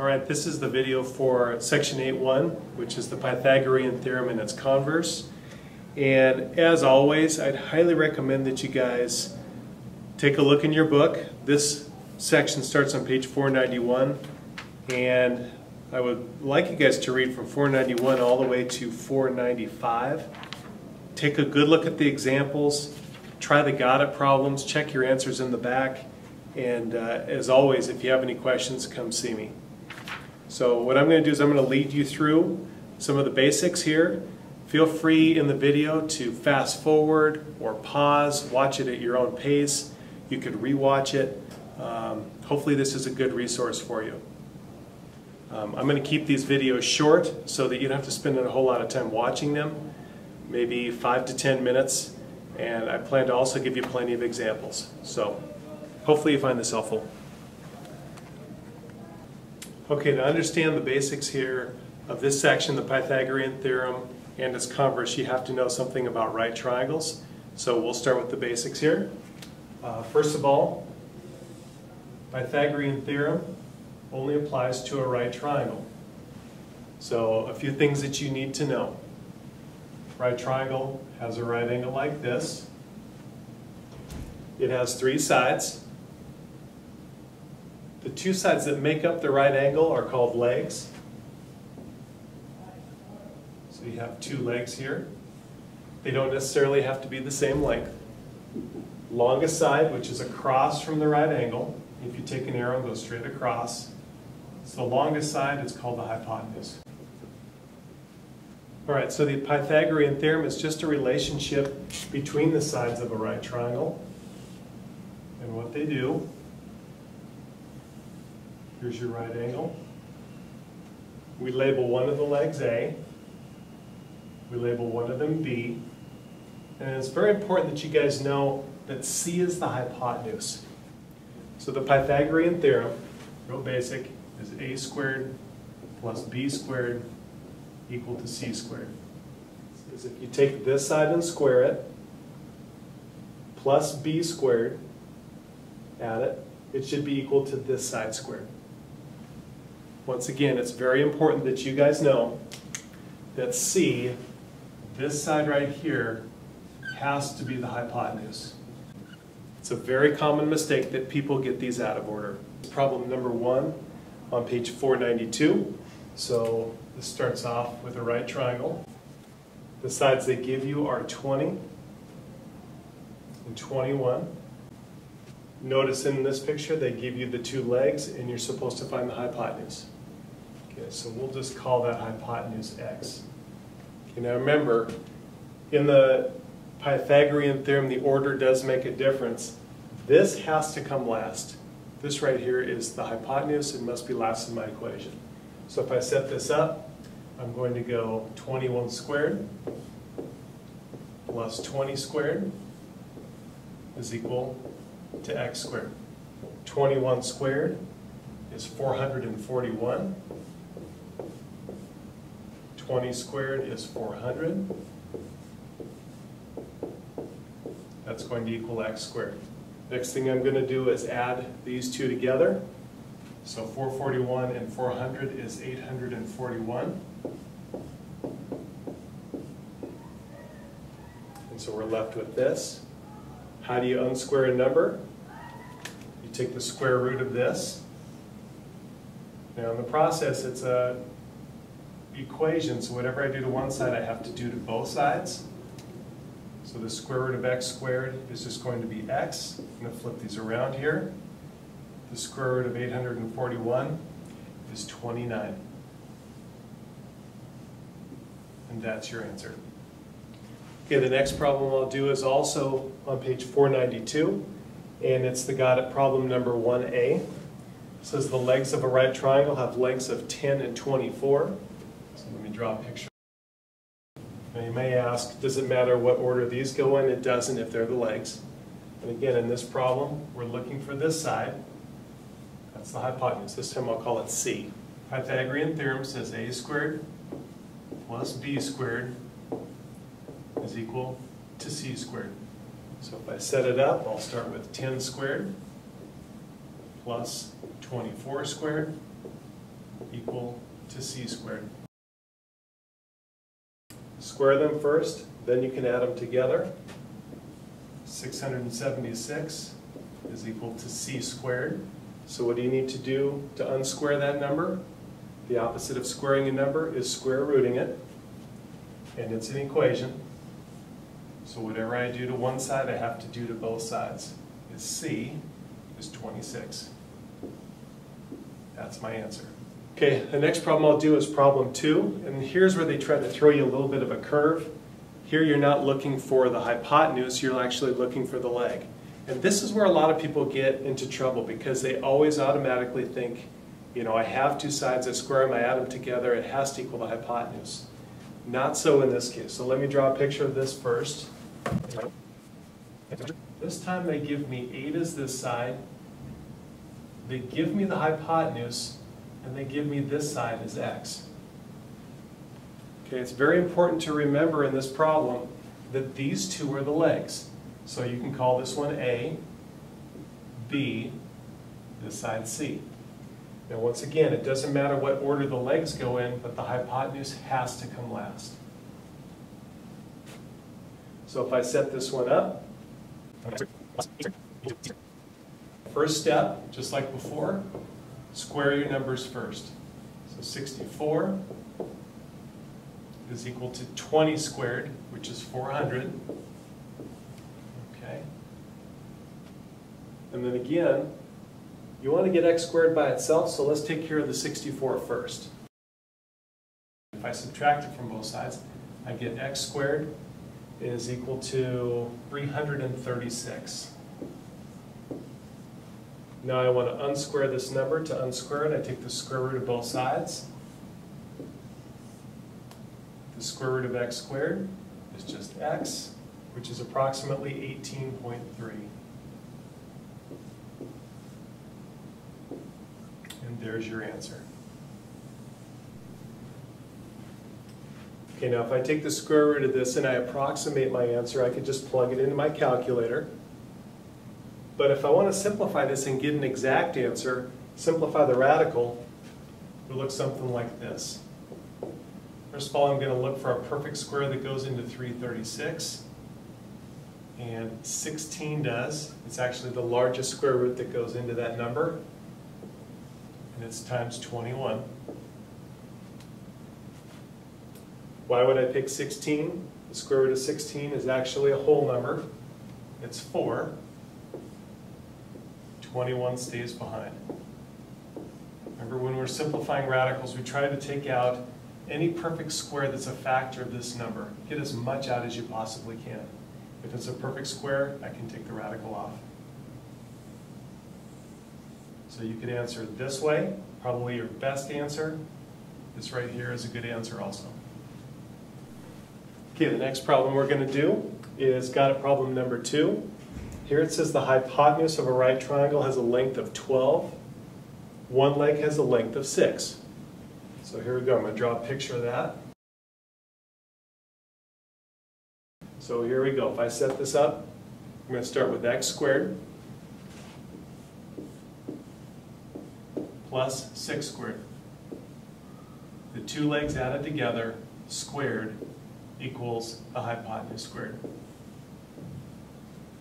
Alright, this is the video for section 8.1, which is the Pythagorean Theorem and its converse. And as always, I'd highly recommend that you guys take a look in your book. This section starts on page 491, and I would like you guys to read from 491 all the way to 495. Take a good look at the examples, try the got it problems, check your answers in the back, and as always, if you have any questions, come see me. So what I'm going to do is I'm going to lead you through some of the basics here. Feel free in the video to fast forward or pause, watch it at your own pace. You could rewatch it. Hopefully this is a good resource for you. I'm going to keep these videos short so that you don't have to spend a whole lot of time watching them, maybe 5 to 10 minutes, and I plan to also give you plenty of examples. So hopefully you find this helpful. Okay, to understand the basics here of this section, the Pythagorean Theorem and its converse, you have to know something about right triangles. So we'll start with the basics here. First of all, Pythagorean Theorem only applies to a right triangle. So a few things that you need to know. Right triangle has a right angle like this. It has 3 sides. The 2 sides that make up the right angle are called legs. So you have 2 legs here. They don't necessarily have to be the same length. Longest side, which is across from the right angle, if you take an arrow and go straight across, it's the longest side, it's called the hypotenuse. Alright, so the Pythagorean theorem is just a relationship between the sides of a right triangle. And what they do, here's your right angle. We label one of the legs A. We label one of them B. And it's very important that you guys know that C is the hypotenuse. So the Pythagorean theorem, real basic, is A squared plus B squared equal to C squared. So if you take this side and square it, plus B squared, add it, it should be equal to this side squared. Once again, it's very important that you guys know that C, this side right here, has to be the hypotenuse. It's a very common mistake that people get these out of order. Problem number 1 on page 492. So this starts off with a right triangle. The sides they give you are 20 and 21. Notice in this picture they give you the 2 legs and you're supposed to find the hypotenuse. Okay, so we'll just call that hypotenuse x. Okay, now remember, in the Pythagorean theorem the order does make a difference. This has to come last. This right here is the hypotenuse, it must be last in my equation. So if I set this up, I'm going to go 21 squared plus 20 squared is equal to x squared. 21 squared is 441. 20 squared is 400. That's going to equal x squared. Next thing I'm going to do is add these 2 together. So 441 and 400 is 841. And so we're left with this. How do you unsquare a number? You take the square root of this. Now in the process it's a equation, so whatever I do to one side I have to do to both sides. So the square root of x squared is just going to be x. I'm going to flip these around here. The square root of 841 is 29. And that's your answer. Okay, the next problem I'll do is also on page 492, and it's the got it problem number 1A. It says the legs of a right triangle have lengths of 10 and 24. So let me draw a picture. Now you may ask, does it matter what order these go in? It doesn't if they're the legs. And again, in this problem, we're looking for this side. That's the hypotenuse. This time I'll call it C. Pythagorean theorem says A squared plus B squared is equal to C squared. So if I set it up, I'll start with 10 squared plus 24 squared equal to c squared. Square them first, then you can add them together. 676 is equal to c squared. So what do you need to do to unsquare that number? The opposite of squaring a number is square rooting it, and it's an equation. So whatever I do to one side, I have to do to both sides. Is c is 26. That's my answer. Okay, the next problem I'll do is problem 2, and here's where they try to throw you a little bit of a curve. Here you're not looking for the hypotenuse, you're actually looking for the leg. And this is where a lot of people get into trouble because they always automatically think, you know, I have two sides, I square them, I add them together, it has to equal the hypotenuse. Not so in this case. So let me draw a picture of this first. This time they give me 8 as this side, they give me the hypotenuse, and they give me this side as x. Okay, it's very important to remember in this problem that these two are the legs. So you can call this one A, B, this side C. Now once again, it doesn't matter what order the legs go in, but the hypotenuse has to come last. So if I set this one up, first step, just like before, square your numbers first. So 64 is equal to 20 squared, which is 400. Okay. And then again, you want to get x squared by itself, so let's take care of the 64 first. If I subtract it from both sides, I get x squared is equal to 336. Now I want to unsquare this number. To unsquare it, I take the square root of both sides. The square root of x squared is just x, which is approximately 18.3. And there's your answer. Okay, now if I take the square root of this and I approximate my answer, I could just plug it into my calculator. But if I want to simplify this and get an exact answer, simplify the radical, it will look something like this. First of all, I'm going to look for a perfect square that goes into 336. And 16 does. It's actually the largest square root that goes into that number. And it's times 21. Why would I pick 16? The square root of 16 is actually a whole number. It's 4. 21 stays behind. Remember, when we're simplifying radicals, we try to take out any perfect square that's a factor of this number. Get as much out as you possibly can. If it's a perfect square, I can take the radical off. So you could answer this way. Probably your best answer. This right here is a good answer also. Okay, the next problem we're going to do is got it problem number 2. Here it says the hypotenuse of a right triangle has a length of 12. One leg has a length of 6. So here we go. I'm going to draw a picture of that. So here we go. If I set this up, I'm going to start with x squared plus 6 squared. The two legs added together, squared, equals the hypotenuse squared.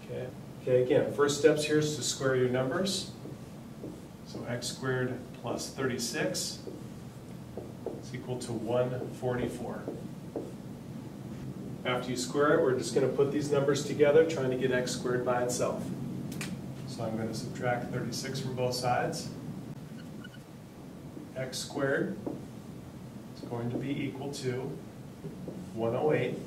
Okay. Okay, again, first steps here is to square your numbers. So x squared plus 36 is equal to 144. After you square it, we're just going to put these numbers together, trying to get x squared by itself. So I'm going to subtract 36 from both sides. X squared is going to be equal to 108.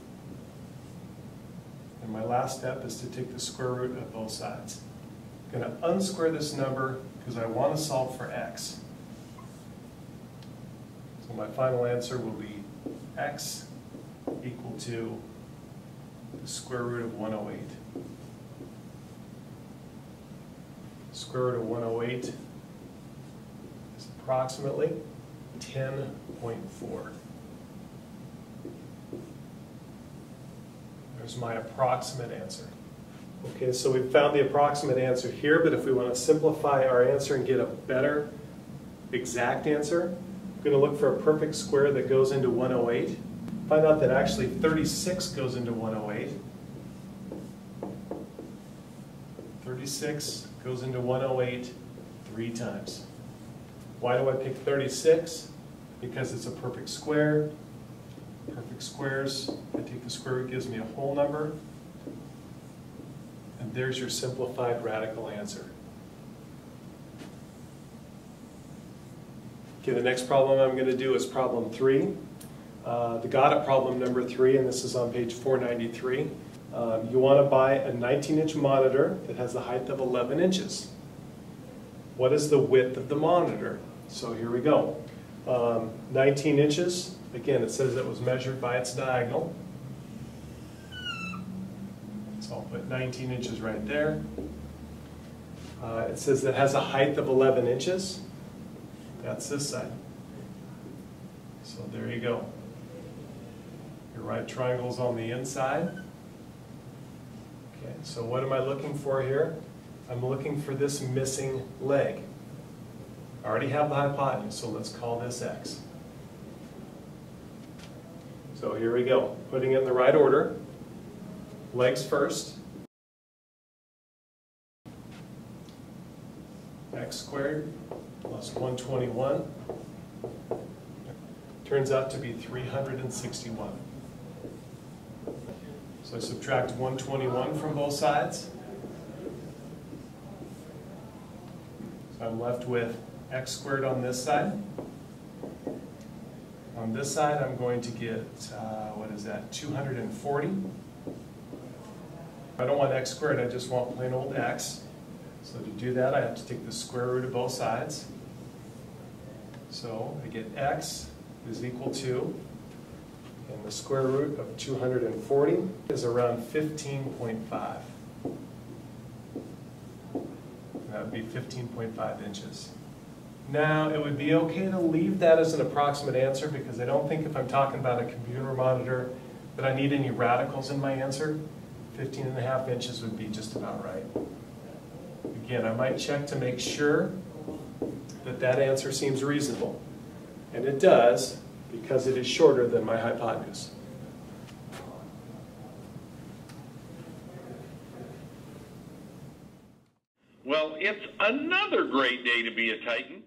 And my last step is to take the square root of both sides. I'm going to unsquare this number because I want to solve for x. So my final answer will be x equal to the square root of 108. Square root of 108 is approximately 10.4. There's my approximate answer. Okay, so we've found the approximate answer here, but if we want to simplify our answer and get a better exact answer, I'm going to look for a perfect square that goes into 108. Find out that actually 36 goes into 108. 36 goes into 108 3 times. Why do I pick 36? Because it's a perfect square. Perfect squares, if I take the square root, it gives me a whole number. And there's your simplified radical answer. Okay, the next problem I'm going to do is problem 3. The got it problem number 3, and this is on page 493. You want to buy a 19-inch monitor that has the height of 11 inches. What is the width of the monitor? So here we go. 19 inches. Again, it says it was measured by its diagonal. So I'll put 19 inches right there. It says it has a height of 11 inches. That's this side. So there you go. Your right triangle's on the inside. Okay, so what am I looking for here? I'm looking for this missing leg. I already have the hypotenuse, so let's call this x. So here we go, putting it in the right order. Legs first. X squared plus 121 turns out to be 361. So I subtract 121 from both sides. So I'm left with x squared on this side. On this side, I'm going to get, what is that, 240. I don't want x squared, I just want plain old x. So to do that, I have to take the square root of both sides. So I get x is equal to, and the square root of 240 is around 15.5. That would be 15.5 inches. Now, it would be okay to leave that as an approximate answer because I don't think if I'm talking about a computer monitor that I need any radicals in my answer. 15.5 inches would be just about right. Again, I might check to make sure that that answer seems reasonable. And it does because it is shorter than my hypotenuse. Well, it's another great day to be a Titan.